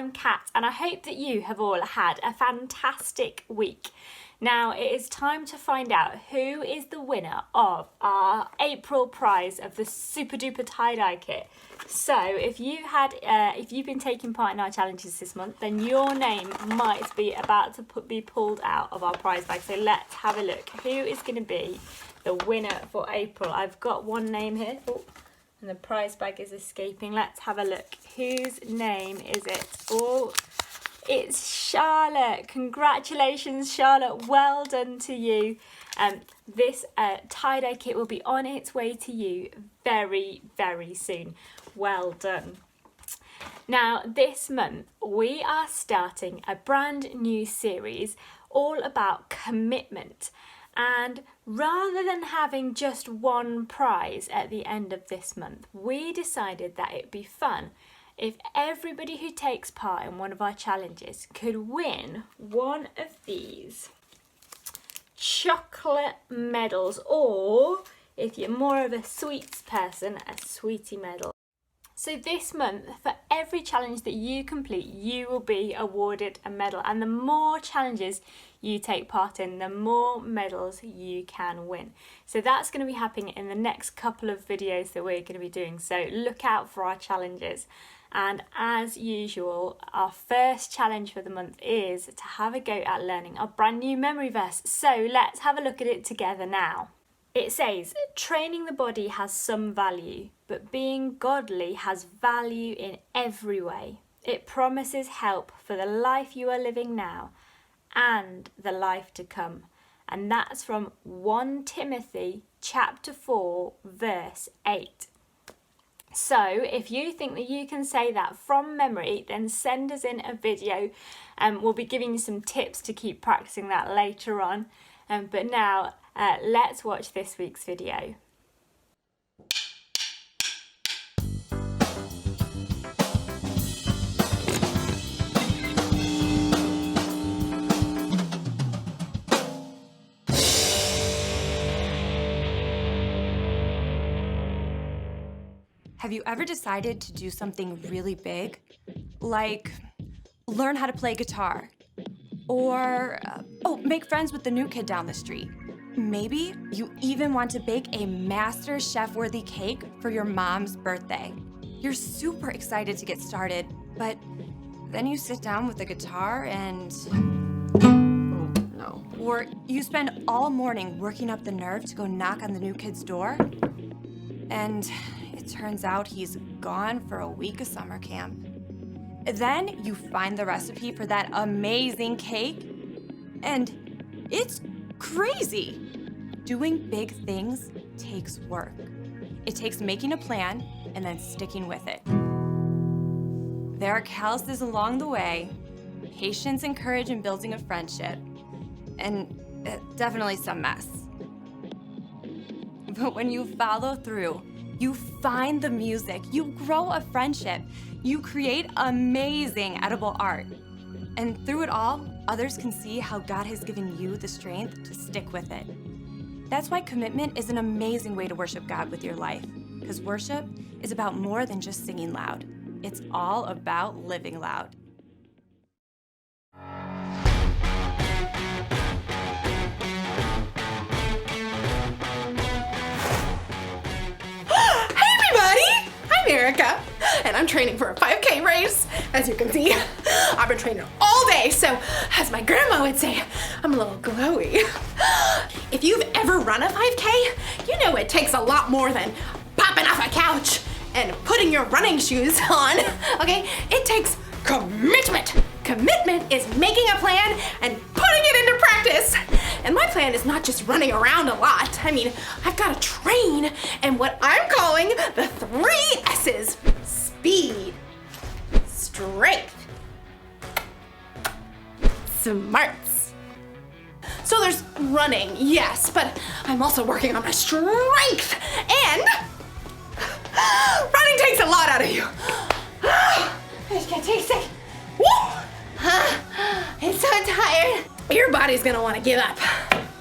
I'm Kat, and I hope that you have all had a fantastic week. Now it is time to find out who is the winner of our April prize of the Super Duper Tie-Dye Kit. So if you've been taking part in our challenges this month, then your name might be about to be pulled out of our prize bag. So let's have a look. Who is going to be the winner for April? I've got one name here. Oh, and the prize bag is escaping. Let's have a look. Whose name is it? Oh, it's Charlotte. Congratulations, Charlotte. Well done to you. This tie-dye kit will be on its way to you very, very soon. Well done. Now, this month, we are starting a brand new series all about commitment. And rather than having just one prize at the end of this month, we decided that it'd be fun if everybody who takes part in one of our challenges could win one of these chocolate medals, or if you're more of a sweets person, a sweetie medal. So this month, for every challenge that you complete, you will be awarded a medal, and the more challenges you take part in, the more medals you can win. So that's going to be happening in the next couple of videos that we're going to be doing, so look out for our challenges. And as usual, our first challenge for the month is to have a go at learning our brand new memory verse. So let's have a look at it together now. It says, training the body has some value, but being godly has value in every way. It promises help for the life you are living now and the life to come. And that's from 1 Timothy chapter 4, verse 8. So if you think that you can say that from memory, then send us in a video and we'll be giving you some tips to keep practicing that later on. But now let's watch this week's video. Have you ever decided to do something really big? Like learn how to play guitar? Or, make friends with the new kid down the street? Maybe you even want to bake a master chef-worthy cake for your mom's birthday. You're super excited to get started, but then you sit down with the guitar and... oh, no. Or you spend all morning working up the nerve to go knock on the new kid's door, and it turns out he's gone for a week of summer camp. Then you find the recipe for that amazing cake, and it's crazy. Doing big things takes work. It takes making a plan and then sticking with it. There are calluses along the way, patience and courage in building a friendship, and definitely some mess. But when you follow through, you find the music, you grow a friendship, you create amazing edible art. And through it all, others can see how God has given you the strength to stick with it. That's why commitment is an amazing way to worship God with your life, because worship is about more than just singing loud. It's all about living loud. Erica, and I'm training for a 5K race. As you can see, I've been training all day, so as my grandma would say, I'm a little glowy. If you've ever run a 5K, you know it takes a lot more than popping off a couch and putting your running shoes on, okay? It takes commitment. Commitment is making a plan and putting it into practice. And my plan is not just running around a lot. I mean, I've got to train and what I'm calling the 3 S's. Speed, strength, smarts. So there's running, yes, but I'm also working on my strength, and running takes a lot out of you. I just can't take it. Woo! It's so tired. Your body's gonna want to give up.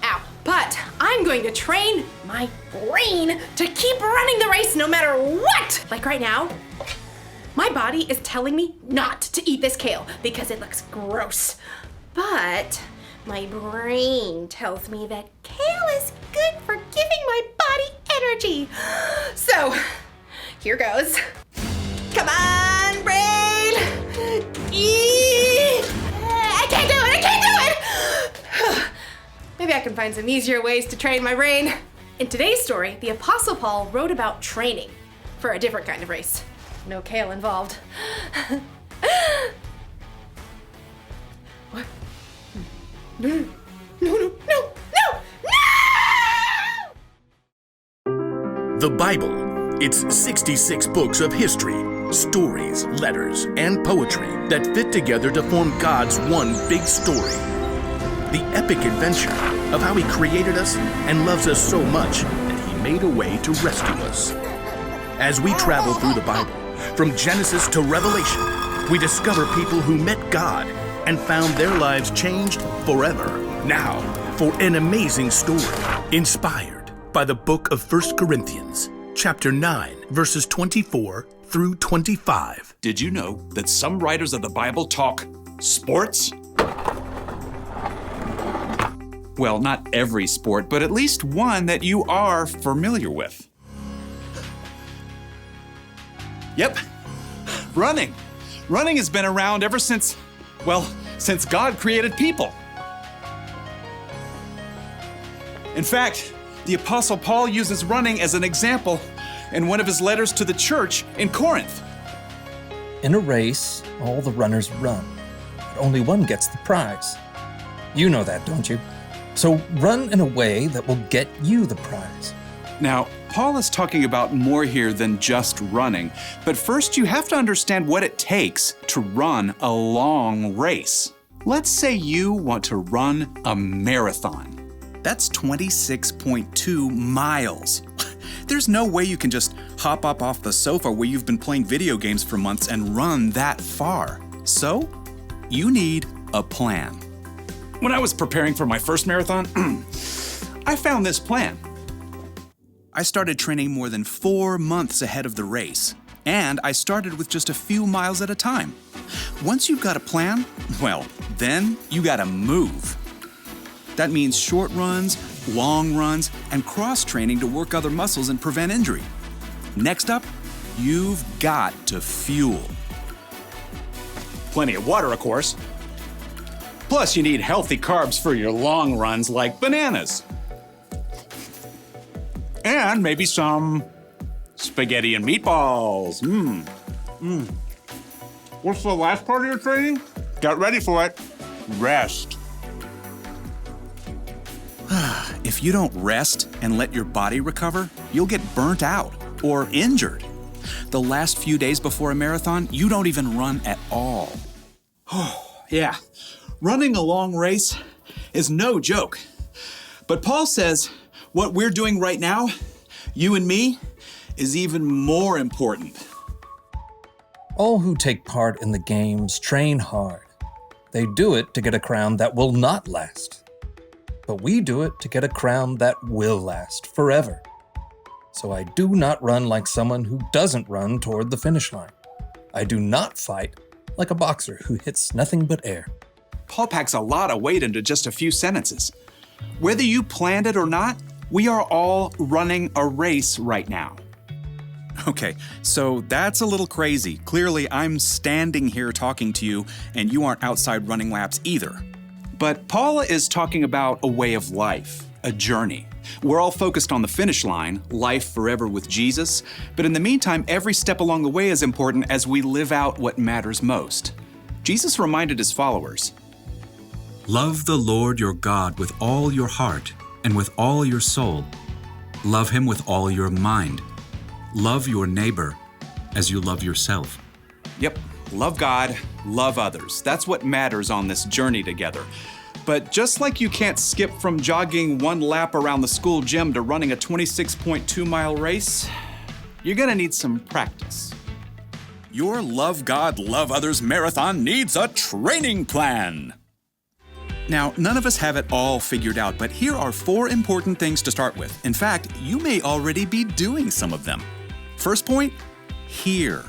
Ow. But I'm going to train my brain to keep running the race no matter what. Like right now, My body is telling me not to eat this kale because it looks gross. But my brain tells me that kale is good for giving my body energy. So, here goes. Come on, brain! Eat! I can't do it! Maybe I can find some easier ways to train my brain. In today's story, the Apostle Paul wrote about training for a different kind of race. No kale involved. What? No, no, no, no, no! The Bible. It's 66 books of history, stories, letters, and poetry that fit together to form God's one big story. The epic adventure of how He created us and loves us so much that He made a way to rescue us. As we travel through the Bible, from Genesis to Revelation, we discover people who met God and found their lives changed forever. Now, for an amazing story inspired by the book of 1 Corinthians, chapter 9, verses 24 through 25. Did you know that some writers of the Bible talk sports? Well, not every sport, but at least one that you are familiar with. Yep, running. Running has been around ever since God created people. In fact, the Apostle Paul uses running as an example in one of his letters to the church in Corinth. In a race, all the runners run, but only one gets the prize. You know that, don't you? So run in a way that will get you the prize. Now, Paul is talking about more here than just running, but first you have to understand what it takes to run a long race. Let's say you want to run a marathon. That's 26.2 miles. There's no way you can just hop up off the sofa where you've been playing video games for months and run that far. So, you need a plan. When I was preparing for my first marathon, I found this plan. I started training more than 4 months ahead of the race, and I started with just a few miles at a time. Once you've got a plan, well, then you gotta move. That means short runs, long runs, and cross-training to work other muscles and prevent injury. Next up, you've got to fuel. Plenty of water, of course. Plus, you need healthy carbs for your long runs like bananas. And maybe some spaghetti and meatballs. What's the last part of your training? Get ready for it. Rest. If you don't rest and let your body recover, you'll get burnt out or injured. The last few days before a marathon, you don't even run at all. Yeah, running a long race is no joke. But Paul says what we're doing right now, you and me, is even more important. All who take part in the games train hard. They do it to get a crown that will not last. But we do it to get a crown that will last forever. So I do not run like someone who doesn't run toward the finish line. I do not fight like a boxer who hits nothing but air. Paul packs a lot of weight into just a few sentences. Whether you planned it or not, we are all running a race right now. Okay, so that's a little crazy. Clearly, I'm standing here talking to you, and you aren't outside running laps either. But Paul is talking about a way of life, a journey. We're all focused on the finish line, life forever with Jesus, but in the meantime, every step along the way is important as we live out what matters most. Jesus reminded his followers, "Love the Lord your God with all your heart and with all your soul. Love him with all your mind. Love your neighbor as you love yourself." Yep, love God, love others. That's what matters on this journey together. But just like you can't skip from jogging one lap around the school gym to running a 26.2-mile race, you're gonna need some practice. Your Love God, Love Others marathon needs a training plan. Now, none of us have it all figured out, but here are 4 important things to start with. In fact, you may already be doing some of them. First point, hear.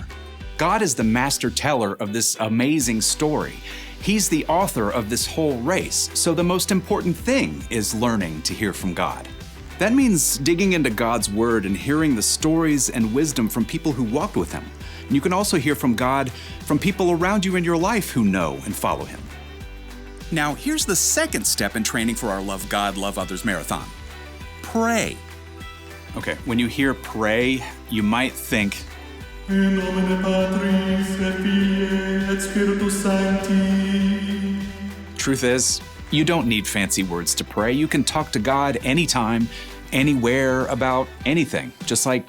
God is the master teller of this amazing story. He's the author of this whole race, so the most important thing is learning to hear from God. That means digging into God's Word and hearing the stories and wisdom from people who walked with Him. And you can also hear from God from people around you in your life who know and follow Him. Now, here's the second step in training for our Love God, Love Others marathon. Pray. Okay, when you hear pray, you might think, In nomine Patris et Filii et Spiritus Sancti. Truth is, you don't need fancy words to pray. You can talk to God anytime, anywhere, about anything, just like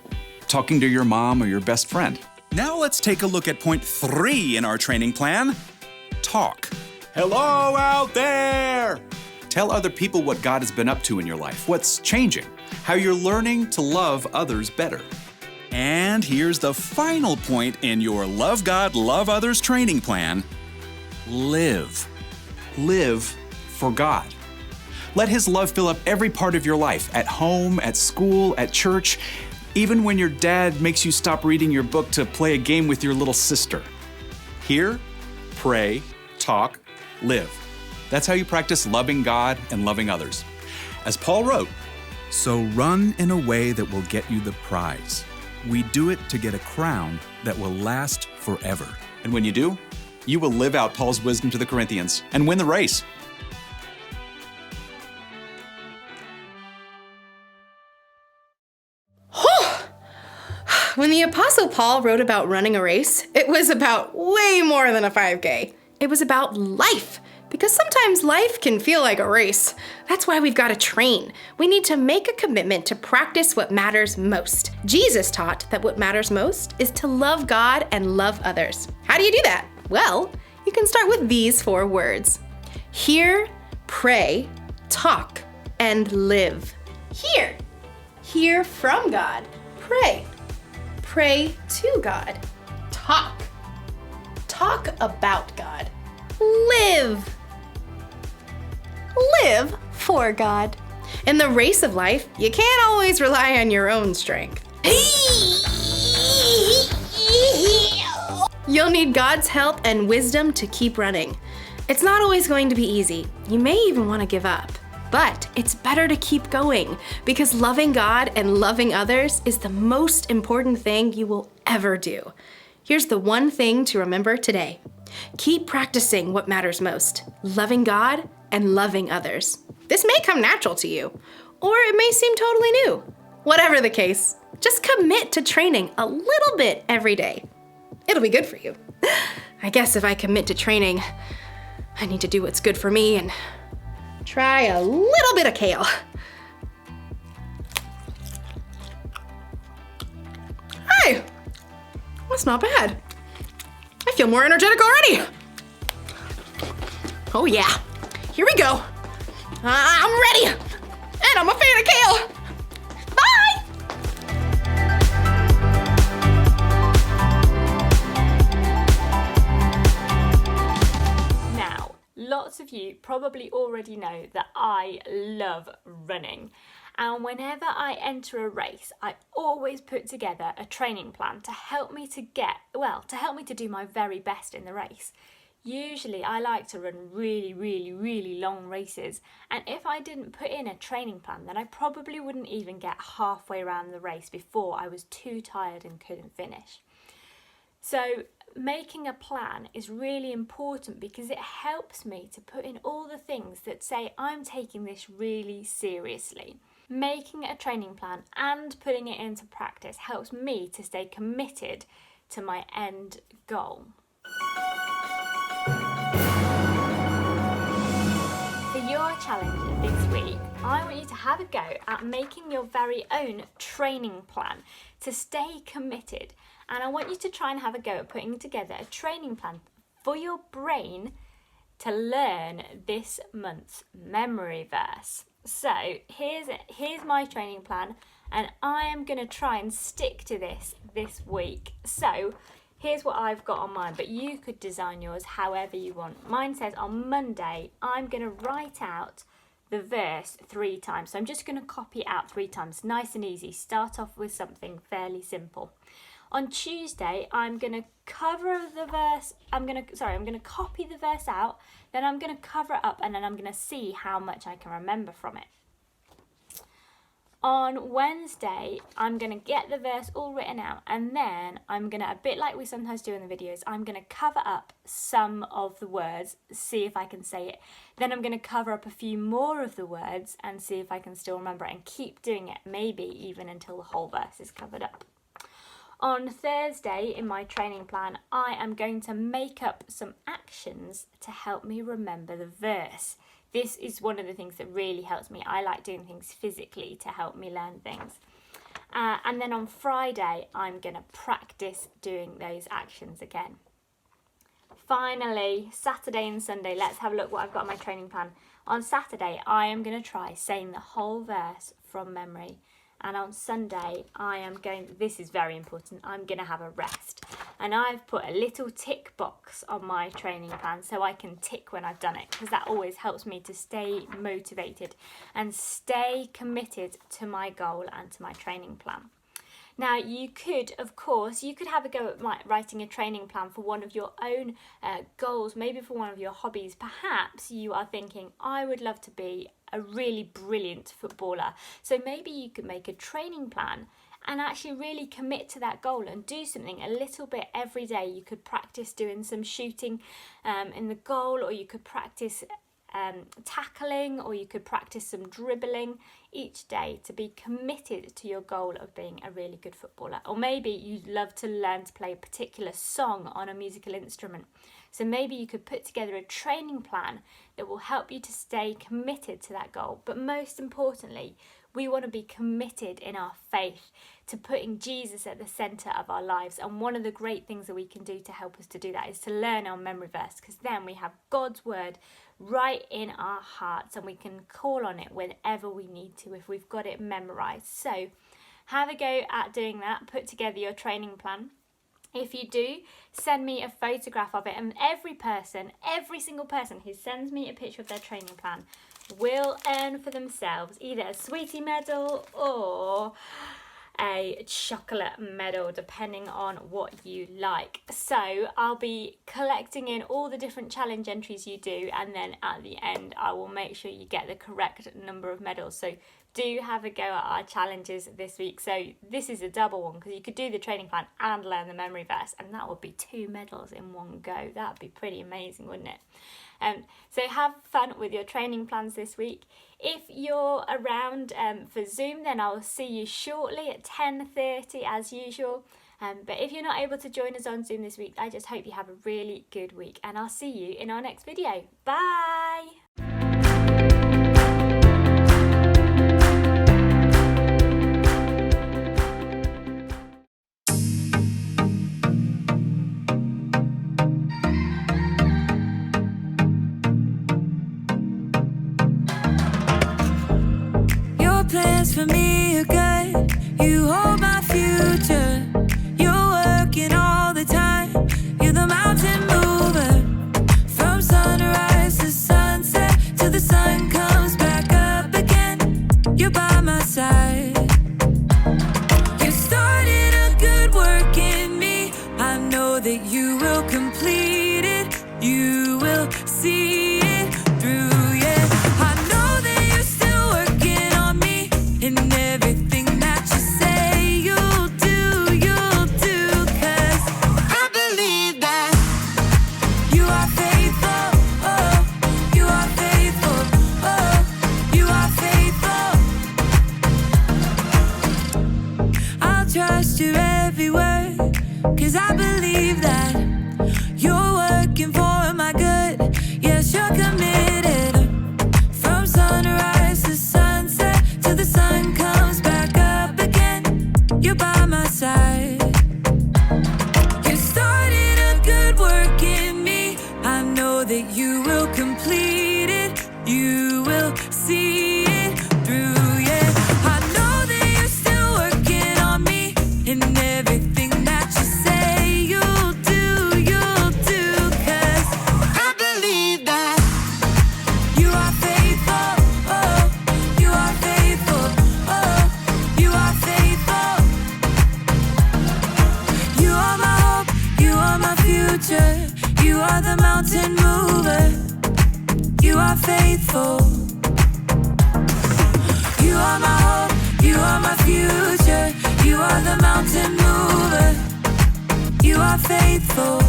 talking to your mom or your best friend. Now let's take a look at point 3 in our training plan. Talk. Hello out there! Tell other people what God has been up to in your life, what's changing, how you're learning to love others better. And here's the final point in your Love God, Love Others training plan. Live. Live for God. Let His love fill up every part of your life, at home, at school, at church, even when your dad makes you stop reading your book to play a game with your little sister. Hear, pray, talk, live. That's how you practice loving God and loving others. As Paul wrote, so run in a way that will get you the prize. We do it to get a crown that will last forever. And when you do, you will live out Paul's wisdom to the Corinthians and win the race. When the Apostle Paul wrote about running a race, it was about way more than a 5K. It was about life, because sometimes life can feel like a race. That's why we've got to train. We need to make a commitment to practice what matters most. Jesus taught that what matters most is to love God and love others. How do you do that? Well, you can start with these 4 words. Hear, pray, talk, and live. Hear. Hear from God. Pray. Pray to God. Talk. Talk about God. Live. Live for God. In the race of life, you can't always rely on your own strength. You'll need God's help and wisdom to keep running. It's not always going to be easy. You may even want to give up. But it's better to keep going, because loving God and loving others is the most important thing you will ever do. Here's the one thing to remember today. Keep practicing what matters most, loving God and loving others. This may come natural to you, or it may seem totally new. Whatever the case, just commit to training a little bit every day. It'll be good for you. I guess if I commit to training, I need to do what's good for me and try a little bit of kale. Hey, that's not bad. I feel more energetic already. Oh yeah, here we go. I'm ready, and I'm a fan of kale. Bye. Now, lots of you probably already know that I love running. And whenever I enter a race, I always put together a training plan to help me to do my very best in the race. Usually I like to run really long races, and if I didn't put in a training plan, then I probably wouldn't even get halfway around the race before I was too tired and couldn't finish. So making a plan is really important because it helps me to put in all the things that say I'm taking this really seriously. Making a training plan and putting it into practice helps me to stay committed to my end goal. For your challenge this week, I want you to have a go at making your very own training plan to stay committed. And I want you to try and have a go at putting together a training plan for your brain to learn this month's memory verse. So here's my training plan, and I am going to try and stick to this week. So here's what I've got on mine, but you could design yours however you want. Mine says on Monday, I'm going to write out the verse 3 times. So I'm just going to copy it out 3 times, nice and easy. Start off with something fairly simple. On Tuesday, I'm going to cover the verse. I'm going to copy the verse out, then I'm going to cover it up, and then I'm going to see how much I can remember from it. On Wednesday, I'm going to get the verse all written out, and then I'm going to, a bit like we sometimes do in the videos, I'm going to cover up some of the words, see if I can say it. Then I'm going to cover up a few more of the words and see if I can still remember it, and keep doing it, maybe even until the whole verse is covered up. On Thursday, in my training plan, I am going to make up some actions to help me remember the verse. This is one of the things that really helps me. I like doing things physically to help me learn things. And then on Friday, I'm going to practice doing those actions again. Finally, Saturday and Sunday, let's have a look what I've got on my training plan. On Saturday, I am going to try saying the whole verse from memory. And on Sunday, this is very important, I'm going to have a rest. And I've put a little tick box on my training plan so I can tick when I've done it, because that always helps me to stay motivated and stay committed to my goal and to my training plan. Now, you could have a go at writing a training plan for one of your own goals, maybe for one of your hobbies. Perhaps you are thinking, I would love to be a really brilliant footballer. So maybe you could make a training plan and actually really commit to that goal and do something a little bit every day. You could practice doing some shooting in the goal, or you could practice tackling, or you could practice some dribbling each day to be committed to your goal of being a really good footballer. Or maybe you'd love to learn to play a particular song on a musical instrument. So maybe you could put together a training plan that will help you to stay committed to that goal. But most importantly, we want to be committed in our faith to putting Jesus at the centre of our lives. And one of the great things that we can do to help us to do that is to learn our memory verse, because then we have God's word right in our hearts and we can call on it whenever we need to if we've got it memorised. So have a go at doing that. Put together your training plan. If you do, send me a photograph of it, and every single person who sends me a picture of their training plan will earn for themselves either a sweetie medal or a chocolate medal, depending on what you like. So I'll be collecting in all the different challenge entries you do, and then at the end I will make sure you get the correct number of medals. So do have a go at our challenges this week. So this is a double one, because you could do the training plan and learn the memory verse, and that would be 2 medals in one go. That would be pretty amazing, wouldn't it? So have fun with your training plans this week. If you're around for Zoom, then I'll see you shortly at 10:30 as usual. But if you're not able to join us on Zoom this week, I just hope you have a really good week, and I'll see you in our next video. Bye! Plans for me are good. You hold my future. You're working all the time. You're the mountain mover. From sunrise to sunset, till the sun comes back up again. You're by my side. You started a good work in me. I know that you will complete it. You will see it through. And everything that you say you'll do, 'cause I believe that you are faithful, oh, you are faithful, oh, you are faithful. I'll trust your every word, 'cause I believe that you're working for my good. Yes, you're committed. From sunrise to sunset, till the sun comes back up again, you're by my side. You started a good work in me. I know that you will complete it. You will see it through, yeah. I know that you're still working on me, and everything that you say you'll do. faithful. You are my hope, you are my future. You are the mountain mover. You are faithful.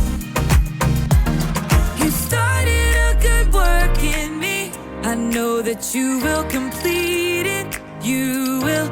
You started a good work in me. I know that you will complete it. You will